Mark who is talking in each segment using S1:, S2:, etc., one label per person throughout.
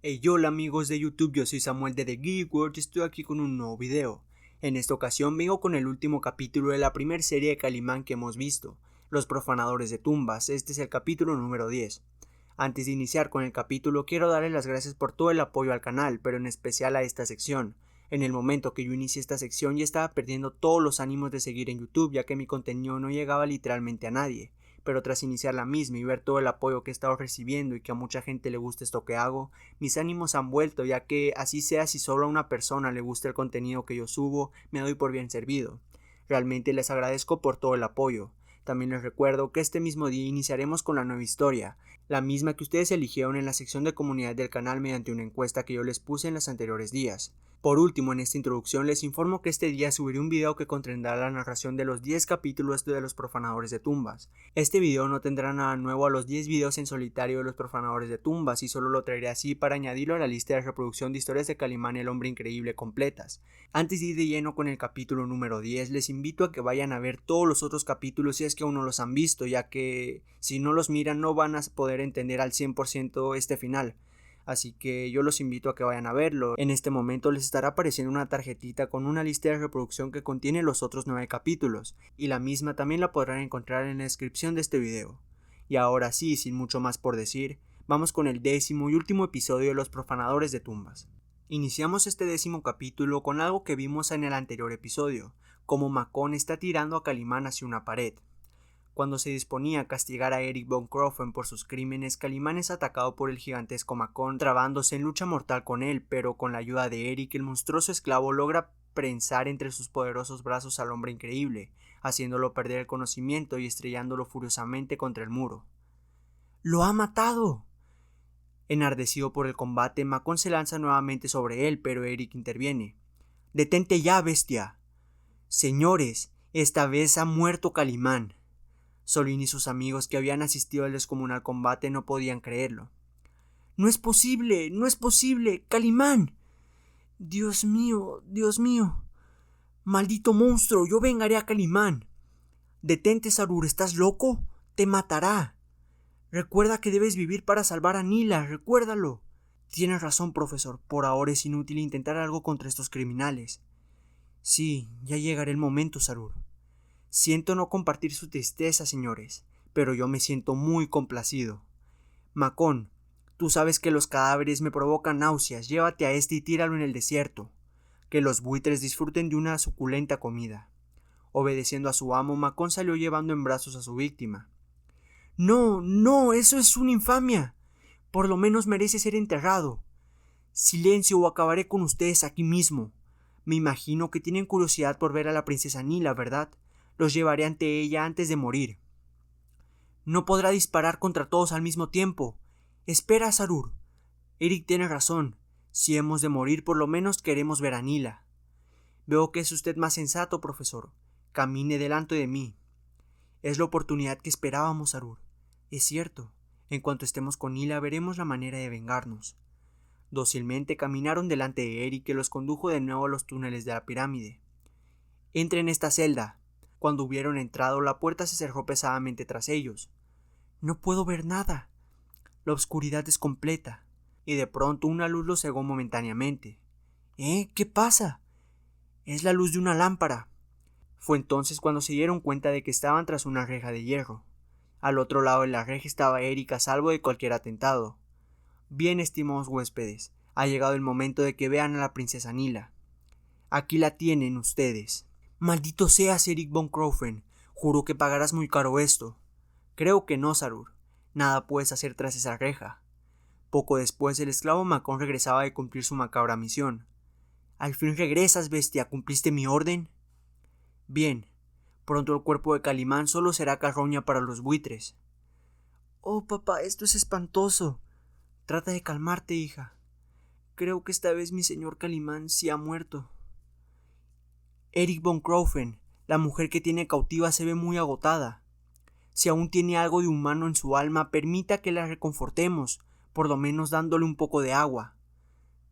S1: Hey, hola amigos de YouTube, yo soy Samuel de The Geek World y estoy aquí con un nuevo video. En esta ocasión vengo con el último capítulo de la primera serie de Calimán que hemos visto, Los Profanadores de Tumbas. Este es el capítulo número 10. Antes de iniciar con el capítulo quiero darles las gracias por todo el apoyo al canal, pero en especial a esta sección. En el momento que yo inicié esta sección ya estaba perdiendo todos los ánimos de seguir en YouTube, ya que mi contenido no llegaba literalmente a nadie. Pero tras iniciar la misma y ver todo el apoyo que he estado recibiendo y que a mucha gente le gusta esto que hago, mis ánimos han vuelto, ya que así sea, si solo a una persona le gusta el contenido que yo subo, me doy por bien servido. Realmente les agradezco por todo el apoyo. También les recuerdo que este mismo día iniciaremos con la nueva historia, la misma que ustedes eligieron en la sección de comunidad del canal mediante una encuesta que yo les puse en los anteriores días. Por último, en esta introducción les informo que este día subiré un video que contendrá la narración de los 10 capítulos de Los Profanadores de Tumbas. Este video no tendrá nada nuevo a los 10 videos en solitario de Los Profanadores de Tumbas y solo lo traeré así para añadirlo a la lista de reproducción de historias de Calimán y el Hombre Increíble completas. Antes de ir de lleno con el capítulo número 10, les invito a que vayan a ver todos los otros capítulos si es que aún no los han visto, ya que si no los miran no van a poder entender al 100% este final. Así que yo los invito a que vayan a verlo. En este momento les estará apareciendo una tarjetita con una lista de reproducción que contiene los otros 9 capítulos, y la misma también la podrán encontrar en la descripción de este video. Y ahora sí, sin mucho más por decir, vamos con el 10º y último episodio de Los Profanadores de Tumbas. Iniciamos este 10º capítulo con algo que vimos en el anterior episodio, como Macon está tirando a Calimán hacia una pared. Cuando se disponía a castigar a Eric von Kroffen por sus crímenes, Calimán es atacado por el gigantesco Macon, trabándose en lucha mortal con él, pero con la ayuda de Eric, el monstruoso esclavo logra prensar entre sus poderosos brazos al Hombre Increíble, haciéndolo perder el conocimiento y estrellándolo furiosamente contra el muro. ¡Lo ha matado! Enardecido por el combate, Macon se lanza nuevamente sobre él, pero Eric interviene. ¡Detente ya, bestia! Señores, esta vez ha muerto Calimán. Solín y sus amigos que habían asistido al descomunal combate no podían creerlo. ¡No es posible! ¡No es posible! ¡Calimán! ¡Dios mío! ¡Dios mío! ¡Maldito monstruo! ¡Yo vengaré a Calimán! ¡Detente, Sarur! ¿Estás loco? ¡Te matará! Recuerda que debes vivir para salvar a Nila. ¡Recuérdalo! Tienes razón, profesor. Por ahora es inútil intentar algo contra estos criminales. Sí, ya llegará el momento, Sarur. Siento no compartir su tristeza, señores, pero yo me siento muy complacido. Macon, tú sabes que los cadáveres me provocan náuseas, llévate a este y tíralo en el desierto. Que los buitres disfruten de una suculenta comida. Obedeciendo a su amo, Macon salió llevando en brazos a su víctima. No, no, eso es una infamia. Por lo menos merece ser enterrado. Silencio o acabaré con ustedes aquí mismo. Me imagino que tienen curiosidad por ver a la princesa Nila, ¿verdad? Los llevaré ante ella antes de morir. No podrá disparar contra todos al mismo tiempo. Espera, Sarur. Eric tiene razón. Si hemos de morir, por lo menos queremos ver a Nila. Veo que es usted más sensato, profesor. Camine delante de mí. Es la oportunidad que esperábamos, Sarur. Es cierto. En cuanto estemos con Nila, veremos la manera de vengarnos. Dócilmente caminaron delante de Eric, que los condujo de nuevo a los túneles de la pirámide. Entre en esta celda. Cuando hubieron entrado, la puerta se cerró pesadamente tras ellos. No puedo ver nada. La oscuridad es completa, y de pronto una luz los cegó momentáneamente. ¿Qué pasa? Es la luz de una lámpara. Fue entonces cuando se dieron cuenta de que estaban tras una reja de hierro. Al otro lado de la reja estaba Eric a salvo de cualquier atentado. Bien, estimados huéspedes, ha llegado el momento de que vean a la princesa Nila. Aquí la tienen ustedes. Maldito seas, Eric von Kroffen. Juro que pagarás muy caro esto. Creo que no, Sarur. Nada puedes hacer tras esa reja. Poco después el esclavo Macon regresaba de cumplir su macabra misión. Al fin regresas, bestia. ¿Cumpliste mi orden? Bien. Pronto el cuerpo de Calimán solo será carroña para los buitres. Oh, papá, esto es espantoso. Trata de calmarte, hija. Creo que esta vez mi señor Calimán sí ha muerto. Eric von Kroffen, la mujer que tiene cautiva, se ve muy agotada. Si aún tiene algo de humano en su alma, permita que la reconfortemos, por lo menos dándole un poco de agua.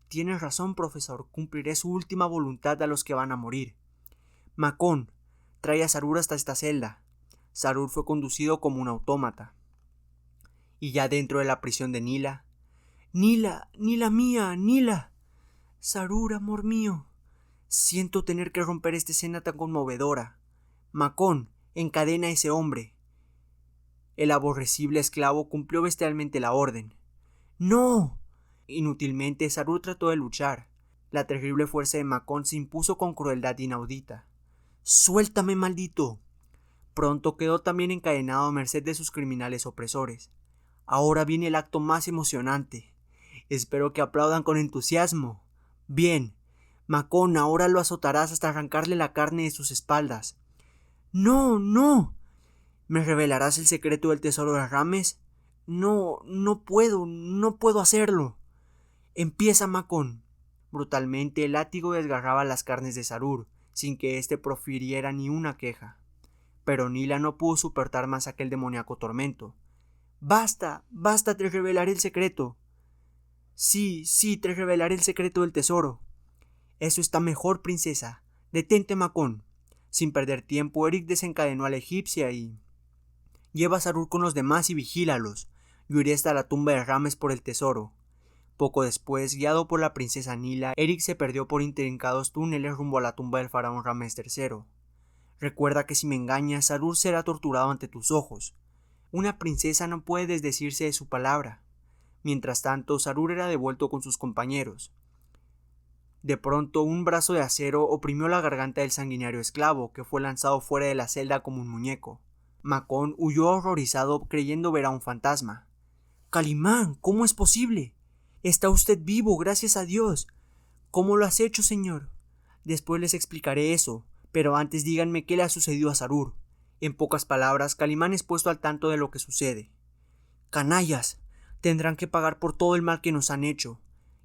S1: Tienes razón, profesor, cumpliré su última voluntad a los que van a morir. Macon, trae a Sarur hasta esta celda. Sarur fue conducido como un autómata. Y ya dentro de la prisión de Nila, Nila, Nila mía, Nila. Sarur, amor mío. Siento tener que romper esta escena tan conmovedora. Macón, encadena a ese hombre. El aborrecible esclavo cumplió bestialmente la orden. ¡No! Inútilmente Sarur trató de luchar. La terrible fuerza de Macón se impuso con crueldad inaudita. ¡Suéltame, maldito! Pronto quedó también encadenado a merced de sus criminales opresores. Ahora viene el acto más emocionante. Espero que aplaudan con entusiasmo. Bien, Macón, ahora lo azotarás hasta arrancarle la carne de sus espaldas. ¡No, no! ¿Me revelarás el secreto del tesoro de Rames? No, no puedo hacerlo. Empieza, Macón. Brutalmente el látigo desgarraba las carnes de Sarur, sin que éste profiriera ni una queja. Pero Nila no pudo soportar más aquel demoníaco tormento. ¡Basta! ¡Basta! Te revelaré el secreto. Sí, te revelaré el secreto del tesoro. Eso está mejor, princesa. Detente, Macón. Sin perder tiempo, Eric desencadenó a la egipcia y... Lleva a Sarur con los demás y vigílalos. Yo iré hasta la tumba de Rames por el tesoro. Poco después, guiado por la princesa Nila, Eric se perdió por intrincados túneles rumbo a la tumba del faraón Ramés III. Recuerda que si me engañas, Sarur será torturado ante tus ojos. Una princesa no puede desdecirse de su palabra. Mientras tanto, Sarur era devuelto con sus compañeros. De pronto, un brazo de acero oprimió la garganta del sanguinario esclavo, que fue lanzado fuera de la celda como un muñeco. Macón huyó horrorizado creyendo ver a un fantasma. «Calimán, ¿cómo es posible? Está usted vivo, gracias a Dios. ¿Cómo lo has hecho, señor?» «Después les explicaré eso, pero antes díganme qué le ha sucedido a Sarur». En pocas palabras, Calimán es puesto al tanto de lo que sucede. «Canallas, tendrán que pagar por todo el mal que nos han hecho.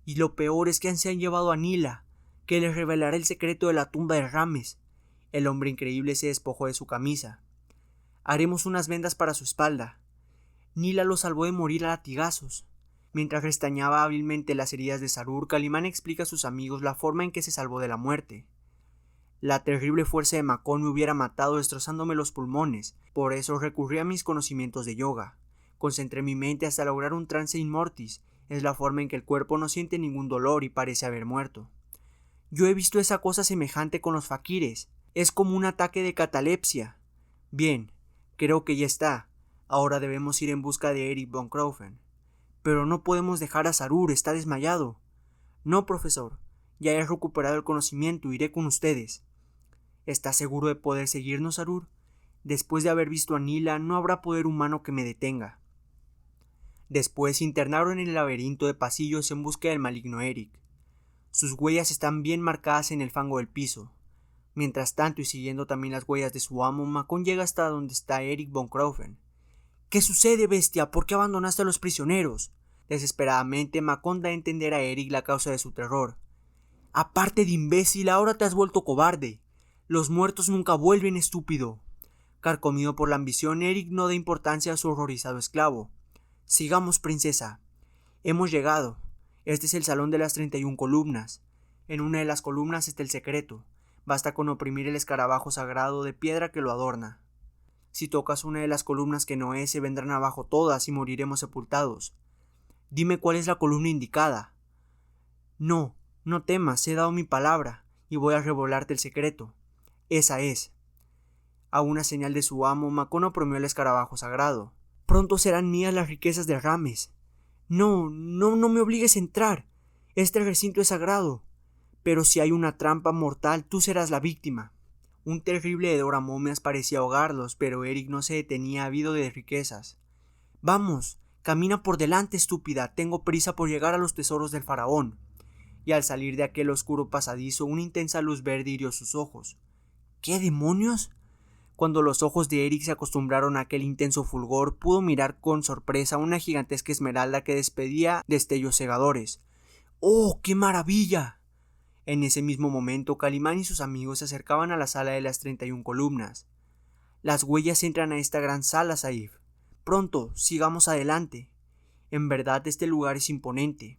S1: Y lo peor es que se han llevado a Nila, que les revelará el secreto de la tumba de Rames». El hombre increíble se despojó de su camisa. «Haremos unas vendas para su espalda. Nila lo salvó de morir a latigazos». Mientras restañaba hábilmente las heridas de Sarur, Calimán explica a sus amigos la forma en que se salvó de la muerte. «La terrible fuerza de Macón me hubiera matado destrozándome los pulmones, por eso recurrí a mis conocimientos de yoga. Concentré mi mente hasta lograr un trance in mortis, es la forma en que el cuerpo no siente ningún dolor y parece haber muerto. Yo he visto esa cosa semejante con los faquires, es como un ataque de catalepsia. Bien, creo que ya está, ahora debemos ir en busca de Eric von Kraufen. Pero no podemos dejar a Sarur, está desmayado». «No, profesor, ya he recuperado el conocimiento, iré con ustedes». «¿Estás seguro de poder seguirnos, Sarur? Después de haber visto a Nila, no habrá poder humano que me detenga». Después se internaron en el laberinto de pasillos en busca del maligno Eric. Sus huellas están bien marcadas en el fango del piso. Mientras tanto, y siguiendo también las huellas de su amo, Macón llega hasta donde está Eric von Kraufen. «¿Qué sucede, bestia? ¿Por qué abandonaste a los prisioneros?» Desesperadamente, Macón da a entender a Eric la causa de su terror. «Aparte de imbécil, ahora te has vuelto cobarde. Los muertos nunca vuelven, estúpido». Carcomido por la ambición, Eric no da importancia a su horrorizado esclavo. «Sigamos, princesa. Hemos llegado. Este es el salón de las 31 columnas. En una de las columnas está el secreto. Basta con oprimir el escarabajo sagrado de piedra que lo adorna. Si tocas una de las columnas que no es, se vendrán abajo todas y moriremos sepultados. Dime cuál es la columna indicada». «No, no temas, he dado mi palabra, y voy a revelarte el secreto. Esa es». A una señal de su amo, Macón oprimió el escarabajo sagrado. «Pronto serán mías las riquezas de Rames». No me obligues a entrar. Este recinto es sagrado. Pero si hay una trampa mortal, tú serás la víctima». Un terrible hedor a momias parecía ahogarlos, pero Eric no se detenía ávido de riquezas. «Vamos, camina por delante, estúpida, tengo prisa por llegar a los tesoros del faraón». Y al salir de aquel oscuro pasadizo, una intensa luz verde hirió sus ojos. «¿Qué demonios?». Cuando los ojos de Eric se acostumbraron a aquel intenso fulgor, pudo mirar con sorpresa una gigantesca esmeralda que despedía destellos cegadores. «¡Oh, qué maravilla!». En ese mismo momento, Calimán y sus amigos se acercaban a la sala de las 31 columnas. «Las huellas entran a esta gran sala, Saif. Pronto, sigamos adelante. En verdad este lugar es imponente».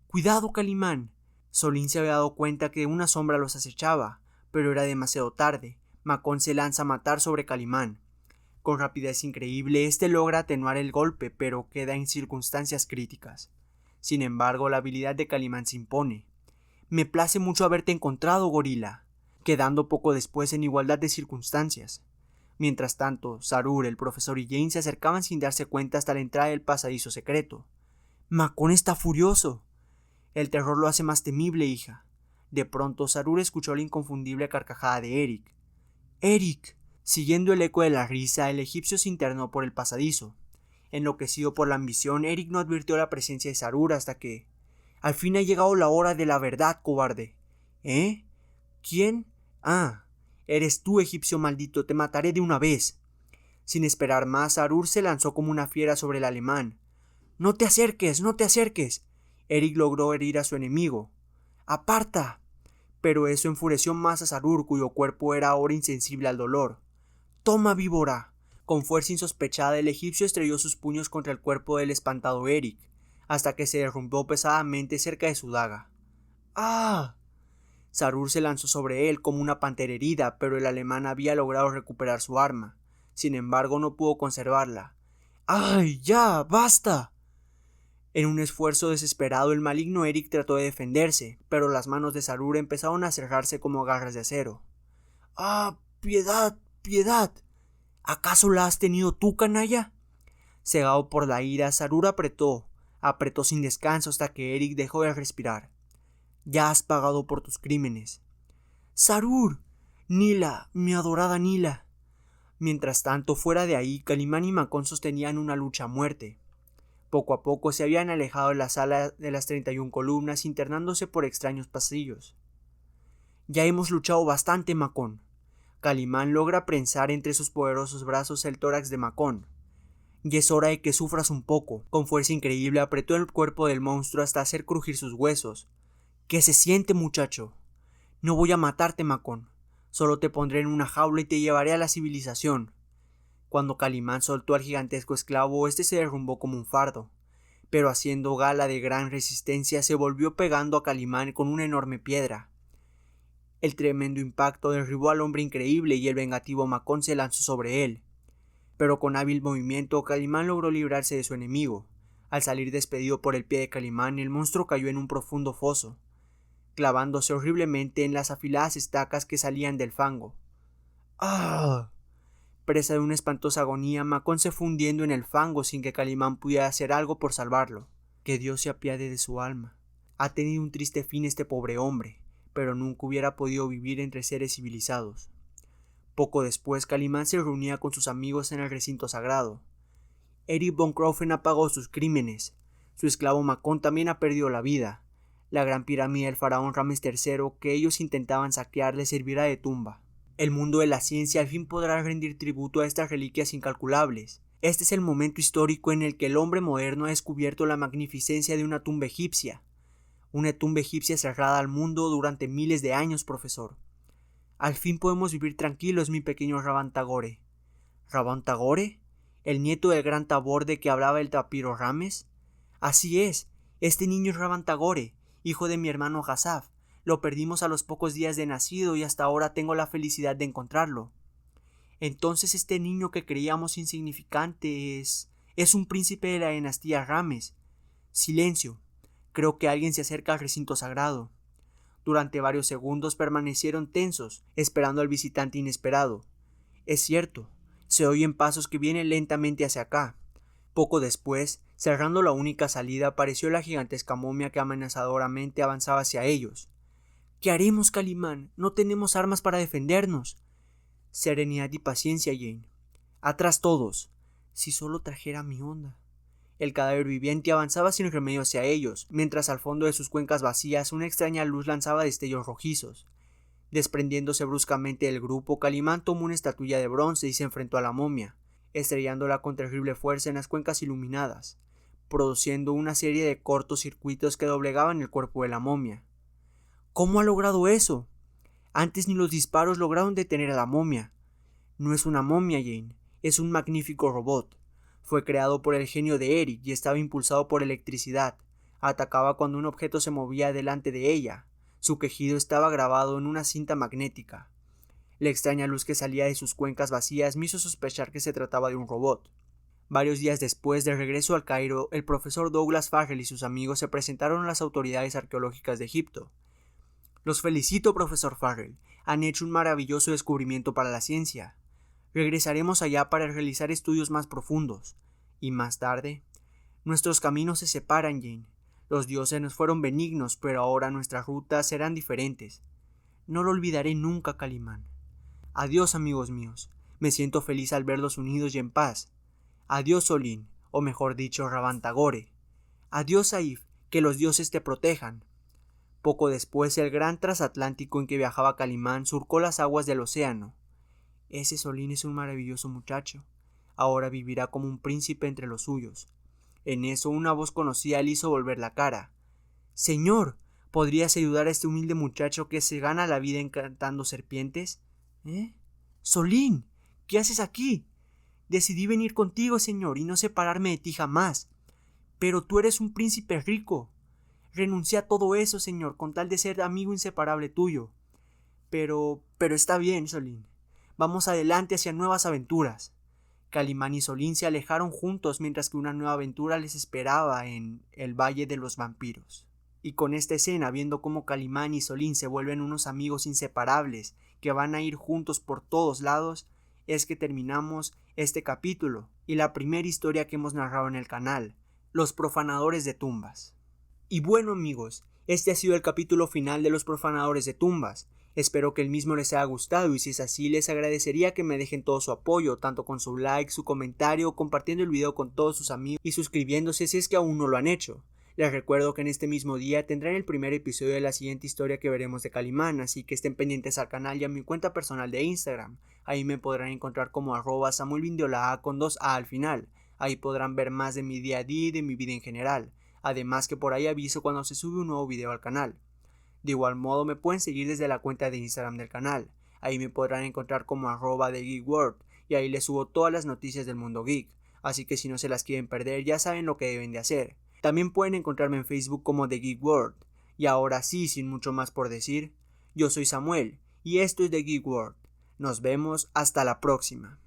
S1: «Cuidado, Calimán». Solín se había dado cuenta que una sombra los acechaba, pero era demasiado tarde. Macón se lanza a matar sobre Calimán. Con rapidez increíble, este logra atenuar el golpe, pero queda en circunstancias críticas. Sin embargo, la habilidad de Calimán se impone. Me place mucho haberte encontrado, gorila, quedando poco después en igualdad de circunstancias. Mientras tanto, Sarur, el profesor y Jane se acercaban sin darse cuenta hasta la entrada del pasadizo secreto. Macon está furioso. El terror lo hace más temible, hija. De pronto, Sarur escuchó la inconfundible carcajada de Eric. ¡Eric! Siguiendo el eco de la risa, el egipcio se internó por el pasadizo. Enloquecido por la ambición, Eric no advirtió la presencia de Sarur hasta que... Al fin ha llegado la hora de la verdad, cobarde. ¿Eh? ¿Quién? Ah, eres tú, egipcio maldito, te mataré de una vez. Sin esperar más, Sarur se lanzó como una fiera sobre el alemán. ¡No te acerques! ¡No te acerques! Eric logró herir a su enemigo. ¡Aparta! Pero eso enfureció más a Sarur, cuyo cuerpo era ahora insensible al dolor. ¡Toma, víbora! Con fuerza insospechada, el egipcio estrelló sus puños contra el cuerpo del espantado Eric, hasta que se derrumbó pesadamente cerca de su daga. ¡Ah! Sarur se lanzó sobre él como una pantera herida, pero el alemán había logrado recuperar su arma. Sin embargo, no pudo conservarla. ¡Ay, ya! ¡Basta! En un esfuerzo desesperado, el maligno Eric trató de defenderse, pero las manos de Sarur empezaron a cerrarse como garras de acero. ¡Ah! ¡Piedad! ¡Piedad! ¿Acaso la has tenido tú, canalla? Cegado por la ira, Sarur apretó sin descanso hasta que Eric dejó de respirar. Ya has pagado por tus crímenes. ¡Sarur! ¡Nila! ¡Mi adorada Nila! Mientras tanto, fuera de ahí, Calimán y Macon sostenían una lucha a muerte. Poco a poco se habían alejado de la sala de las 31 columnas, internándose por extraños pasillos. Ya hemos luchado bastante, Macon. Calimán logra prensar entre sus poderosos brazos el tórax de Macon. Y es hora de que sufras un poco. Con fuerza increíble apretó el cuerpo del monstruo hasta hacer crujir sus huesos. ¿Qué se siente, muchacho? No voy a matarte, Macon. Solo te pondré en una jaula y te llevaré a la civilización. Cuando Calimán soltó al gigantesco esclavo, este se derrumbó como un fardo. Pero haciendo gala de gran resistencia, se volvió pegando a Calimán con una enorme piedra. El tremendo impacto derribó al hombre increíble y el vengativo Macon se lanzó sobre él. Pero con hábil movimiento, Calimán logró librarse de su enemigo. Al salir despedido por el pie de Calimán, el monstruo cayó en un profundo foso, clavándose horriblemente en las afiladas estacas que salían del fango. ¡Ah! Presa de una espantosa agonía, Macon se fue hundiendo en el fango sin que Calimán pudiera hacer algo por salvarlo. Que Dios se apiade de su alma. Ha tenido un triste fin este pobre hombre, pero nunca hubiera podido vivir entre seres civilizados. Poco después, Calimán se reunía con sus amigos en el recinto sagrado. Eric von Kroffen ha pagado sus crímenes. Su esclavo Macon también ha perdido la vida. La gran pirámide del faraón Rames III que ellos intentaban saquear le servirá de tumba. El mundo de la ciencia al fin podrá rendir tributo a estas reliquias incalculables. Este es el momento histórico en el que el hombre moderno ha descubierto la magnificencia de una tumba egipcia. Una tumba egipcia cerrada al mundo durante miles de años, profesor. Al fin podemos vivir tranquilos, mi pequeño Rabban Tagore. ¿Rabban Tagore? ¿El nieto del gran Tabor de que hablaba el tapiro Rames? Así es, este niño es Rabban Tagore, hijo de mi hermano Hassaf. Lo perdimos a los pocos días de nacido y hasta ahora tengo la felicidad de encontrarlo. Entonces este niño que creíamos insignificante es un príncipe de la dinastía Rames. Silencio. Creo que alguien se acerca al recinto sagrado. Durante varios segundos permanecieron tensos, esperando al visitante inesperado. Es cierto, se oyen pasos que vienen lentamente hacia acá. Poco después, cerrando la única salida, apareció la gigantesca momia que amenazadoramente avanzaba hacia ellos. ¿Qué haremos, Calimán? No tenemos armas para defendernos. Serenidad y paciencia, Jane. Atrás todos. Si solo trajera mi onda. El cadáver viviente avanzaba sin remedio hacia ellos, mientras al fondo de sus cuencas vacías una extraña luz lanzaba destellos rojizos. Desprendiéndose bruscamente del grupo, Calimán tomó una estatuilla de bronce y se enfrentó a la momia, estrellándola con terrible fuerza en las cuencas iluminadas, produciendo una serie de cortos circuitos que doblegaban el cuerpo de la momia. ¿Cómo ha logrado eso? Antes ni los disparos lograron detener a la momia. No es una momia, Jane, es un magnífico robot. Fue creado por el genio de Eric y estaba impulsado por electricidad. Atacaba cuando un objeto se movía delante de ella. Su quejido estaba grabado en una cinta magnética. La extraña luz que salía de sus cuencas vacías me hizo sospechar que se trataba de un robot. Varios días después de regreso al Cairo, el profesor Douglas Farrell y sus amigos se presentaron a las autoridades arqueológicas de Egipto. Los felicito, profesor Farrell. Han hecho un maravilloso descubrimiento para la ciencia. Regresaremos allá para realizar estudios más profundos. Y más tarde, nuestros caminos se separan, Jane. Los dioses nos fueron benignos, pero ahora nuestras rutas serán diferentes. No lo olvidaré nunca, Calimán. Adiós, amigos míos. Me siento feliz al verlos unidos y en paz. Adiós, Solín, o mejor dicho, Rabantagore. Adiós, Saif, que los dioses te protejan. Poco después, el gran transatlántico en que viajaba Calimán surcó las aguas del océano. Ese Solín es un maravilloso muchacho. Ahora vivirá como un príncipe entre los suyos. En eso una voz conocida le hizo volver la cara. Señor, ¿podrías ayudar a este humilde muchacho que se gana la vida encantando serpientes? Solín, ¿qué haces aquí? Decidí venir contigo, señor, y no separarme de ti jamás. Pero tú eres un príncipe rico. Renuncié a todo eso, señor, con tal de ser amigo inseparable tuyo. Pero está bien, Solín. Vamos adelante hacia nuevas aventuras. Calimán y Solín se alejaron juntos mientras que una nueva aventura les esperaba en el Valle de los Vampiros. Y con esta escena, viendo cómo Calimán y Solín se vuelven unos amigos inseparables que van a ir juntos por todos lados, es que terminamos este capítulo y la primera historia que hemos narrado en el canal, Los Profanadores de Tumbas. Y bueno, amigos, este ha sido el capítulo final de Los Profanadores de Tumbas. Espero que el mismo les haya gustado y si es así les agradecería que me dejen todo su apoyo, tanto con su like, su comentario, compartiendo el video con todos sus amigos y suscribiéndose si es que aún no lo han hecho. Les recuerdo que en este mismo día tendrán el primer episodio de la siguiente historia que veremos de Calimán, así que estén pendientes al canal y a mi cuenta personal de Instagram. Ahí me podrán encontrar como @SamuelVindeolaa con 2A al final. Ahí podrán ver más de mi día a día y de mi vida en general. Además que por ahí aviso cuando se sube un nuevo video al canal. De igual modo me pueden seguir desde la cuenta de Instagram del canal. Ahí me podrán encontrar como @TheGeekWorld y ahí les subo todas las noticias del mundo geek. Así que si no se las quieren perder ya saben lo que deben de hacer. También pueden encontrarme en Facebook como The Geek World. Y ahora sí, sin mucho más por decir, yo soy Samuel y esto es The Geek World. Nos vemos hasta la próxima.